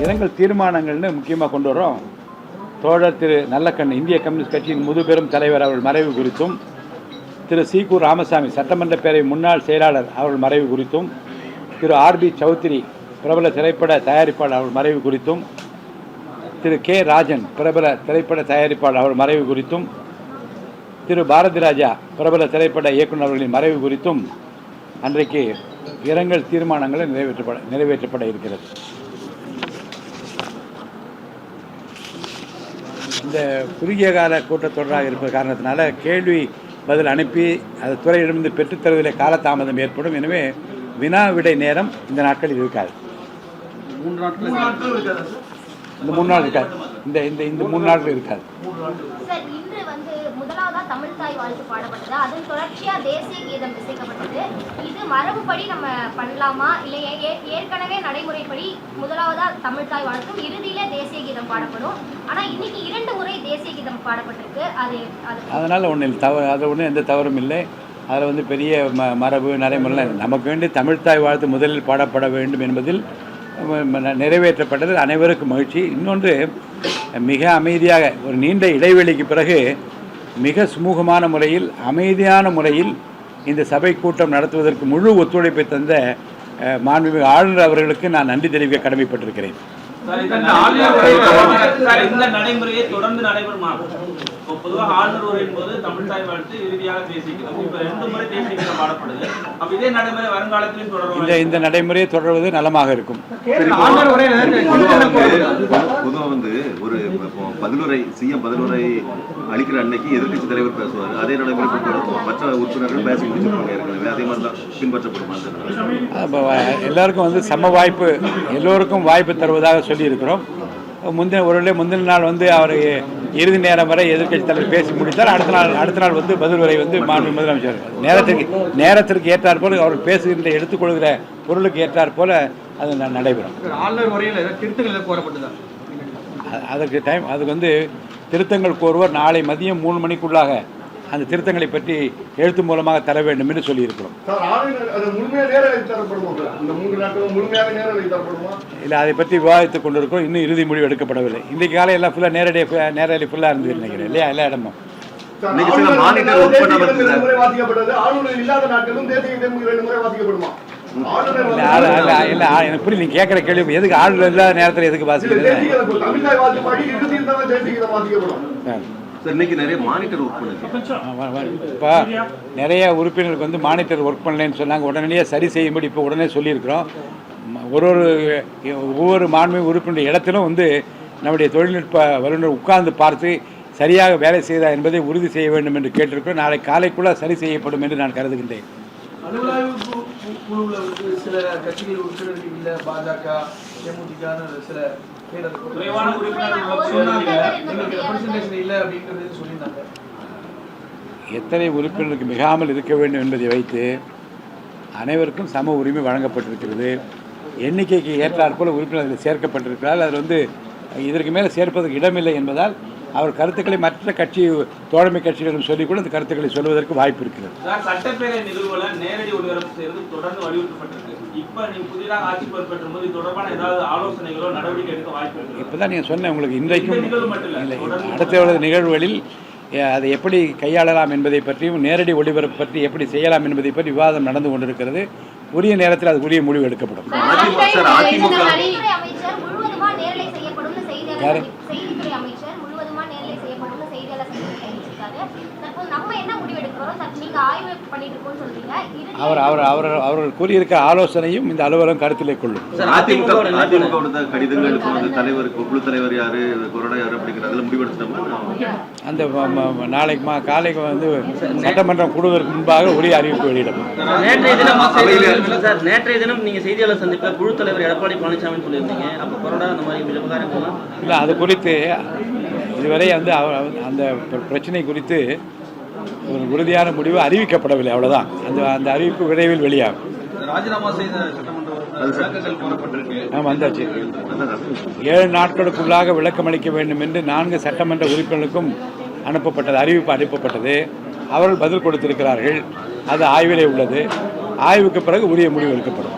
இரங்கல் தீர்மானங்கள்னு முக்கியமாக கொண்டு வரோம். தோழர் திரு நல்லக்கண் இந்திய கம்யூனிஸ்ட் கட்சியின் முதுபெரும் தலைவர் அவர்கள் மறைவு குறித்தும், திரு சி.கு. ராமசாமி சட்டமன்ற பேரவை முன்னாள் செயலாளர் அவர்கள் மறைவு குறித்தும், திரு ஆர்.பி. சௌத்ரி பிரபல திரைப்பட தயாரிப்பாளர் அவர்கள் மறைவு குறித்தும், திரு கே. ராஜன் பிரபல திரைப்பட தயாரிப்பாளர் அவர்கள் மறைவு குறித்தும், திரு பாரதி ராஜா பிரபல திரைப்பட இயக்குநர் அவர்களின் மறைவு குறித்தும் அன்றைக்கு இரங்கல் தீர்மானங்கள் நிறைவேற்றப்பட இருக்கிறது. இந்த குறுகிய கால கூட்டத்தொடராக இருப்பது காரணத்தினால கேள்வி பதில் அனுப்பி அது துறையிடமிருந்து பெற்றுத்தருவதில் காலதாமதம் ஏற்படும். எனவே வினா விடை நேரம் இந்த நாட்களில் இருக்காது. இந்த 3 நாள் இருக்காது. இந்த 3 நாட்கள் இருக்காது. முதலாவதா தமிழ் தாய் வாழ்த்து பாடப்பட்டது, அதன் தொடர்ச்சியா தேசிய கீதம் இசைக்கப்பட்டது. இது மரபுப்படி நம்ம பண்ணலாமா இல்லை ஏற்கனவே நடைமுறைப்படி முதலாவதா தமிழ் தாய் வாழ்த்தும் இறுதியில தேசிய கீதம் பாடப்படும். ஆனா இன்னைக்கு 2 முறை தேசிய கீதம் பாடப்பட்டிருக்கு. அதனால ஒன்றும் எந்த தவறும் இல்லை. அதில் பெரிய மரபு நடைமுறை நமக்கு வேண்டி தமிழ் தாய் வாழ்த்து முதலில் பாடப்பட வேண்டும் என்பதில் நிறைவேற்றப்பட்டது அனைவருக்கும் மகிழ்ச்சி. இன்னொன்று, மிக அமைதியாக ஒரு நீண்ட இடைவெளிக்கு பிறகு மிக சுமூகமான முறையில் அமைதியான முறையில் இந்த சபை கூட்டம் நடத்துவதற்கு முழு ஒத்துழைப்பை தந்த மாண்புமிகு ஆளுநர் அவர்களுக்கு நான் நன்றி தெரிவிக்க கடமைப்பட்டிருக்கிறேன். இந்த நடைமுறையை தொடர்ந்து நடைபெறுமா? பொதுவாக ஆளுநர் உரையின் போது தமிழ் தாய் வாழ்த்து இறுதியாக தேசிக்கிறோம். இப்ப 2 முறை தேசியம் பாடப்படுது. அப்ப இதே நடைமுறை வருங்காலத்திலும் தொடரும். இந்த நடைமுறையை தொடர்வது நலமாக இருக்கும். பொதுவாக ஒரு பதிலுரை சிஎம் பதிலுரை அளிக்கிற அன்னைக்கு எதிர்கட்சி தலைவர் பேசுவார். அதே நடைமுறை மற்ற உறுப்பினர்கள் பேசி முடிச்சிருப்பாங்க. ஏற்கனவே அதே மாதிரி தான் பின்பற்றப்படுமா? எல்லாருக்கும் சம வாய்ப்பு, எல்லோருக்கும் வாய்ப்பு தருவதாக சொல்லியிருக்கிறோம். முந்தின நாள் அவர் இறுதி நேரம் வரை எதிர்கட்சி தலைவர் பேசி முடித்தார். அடுத்த நாள் பதில் உரை மாண்பு முதலமைச்சர் நேரத்திற்கு ஏற்றாற் போல அவர் பேசுகின்ற எடுத்துக்கொள்கிற பொருளுக்கு ஏற்றாற் போல அது நடைபெறும். அதுக்கு திருத்தங்கள் கோருவர் நாளை மதியம் 3 மணிக்குள்ளாக அந்த திருத்தங்களை பற்றி எழுத்து மூலமாக தர வேண்டும் என்று சொல்லியிருக்கிறோம். இல்லை, அதை பற்றி விவாதித்துக் கொண்டிருக்கிறோம். இன்னும் இறுதி முடிவு எடுக்கப்படவில்லை. இன்றைக்கு காலை எல்லாம் ஃபுல்லாக நேரடி ஃபுல்லாக இருந்து நினைக்கிறேன் இல்லையா? எல்லா இடமும் எனக்கு புரியல. நீங்க கேட்கிற கேள்வி எதுக்கு ஆளுநர் இல்லாத நேரத்தில் எதுக்கு வாசிக்கிறது? இப்போ நிறைய உறுப்பினருக்கு மானிட்டர் ஒர்க் பண்ணலன்னு சொன்னாங்க. உடனடியாக சரி செய்யும்படி இப்போ உடனே சொல்லியிருக்கிறோம். ஒவ்வொரு மாண்புமிகு உறுப்பினர் இடத்திலும் நம்முடைய தொழில்நுட்ப வல்லுநர் உட்கார்ந்து பார்த்து சரியாக வேலை செய்தா என்பதை உறுதி செய்ய வேண்டும் என்று கேட்டிருக்கிறோம். நாளை காலைக்குள்ள சரி செய்யப்படும் என்று நான் கருதுகின்றேன். சில கட்சிகள் உறுப்பினர்கள் இல்லை, பாஜக, தேமுதிக சில எத்தனை உறுப்பினருக்கு மிகாமல் இருக்க வேண்டும் என்பதை வைத்து அனைவருக்கும் சம உரிமை வழங்கப்பட்டிருக்கிறது. எண்ணிக்கைக்கு ஏற்றாற்போல் உறுப்பினர்கள் சேர்க்கப்பட்டிருக்கிறார்கள். அதில் இதற்கு மேலே சேர்ப்பதற்கு இடமில்லை என்பதால் அவர் கருத்துக்களை மற்ற கட்சி தோழமை கட்சிகளும் சொல்லிக்கூட அந்த கருத்துக்களை சொல்வதற்கு வாய்ப்பு இருக்கிறது. சட்டப்பேரவை நிகழ்வுகளை நேரடி ஒளிபரப்பு செய்வது தொடர்ந்து வலியுறுத்தப்பட்டிருக்கு. இப்போ நீங்கள் புதிதாக ஆட்சி பொறுப்பேற்றும் போது தொடர்பான ஏதாவது ஆலோசனைகளோ நடவடிக்கை எடுக்க வாய்ப்பு இருக்கு? இப்போ தான் நீங்கள் சொன்னேன் உங்களுக்கு. இன்றைக்கும் இல்லை, அடுத்த நிகழ்வுகளில் அதை எப்படி கையாளலாம் என்பதை பற்றியும் நேரடி ஒளிபரப்பு பற்றி எப்படி செய்யலாம் என்பதை பற்றி விவாதம் நடந்து கொண்டிருக்கிறது. உரிய நேரத்தில் அது உரிய முடிவு எடுக்கப்படும். அவர்கள் கூறியிருக்க ஆலோசனையும் இந்த அலுவலகம் கருத்திலே கொள்ளும். அந்த நாளைக்கு காலைக்கு சட்டமன்றம் கூடுவதற்கு முன்பாக உரிய அறிவிப்பு வெளியிடப்படும். நேற்றைய தினம் நீங்க செய்தியாளர் சந்திப்பில் குழு தலைவர் எடப்பாடி பழனிசாமி சொல்லியிருந்தீங்க. அப்போ கொரோனா அந்த மாதிரி விவகாரங்கள்லாம் இல்லை, அது குறித்து இதுவரை அந்த பிரச்சனை குறித்து ஒரு உறுதியான முடிவு அறிவிக்கப்படவில்லை. அவ்வளவுதான். அந்த அறிவிப்பு விரைவில் வெளியாகும். வந்தாச்சு. 7 நாட்களுக்குள்ளாக விளக்கம் அளிக்க வேண்டும் என்று 4 சட்டமன்ற உறுப்பினர்களுக்கும் அறிவிப்பு அனுப்பப்பட்டது. அவர்கள் பதில் கொடுத்திருக்கிறார்கள். அது ஆய்விலே உள்ளது. ஆய்வுக்கு பிறகு உரிய முடிவு எடுக்கப்படும்.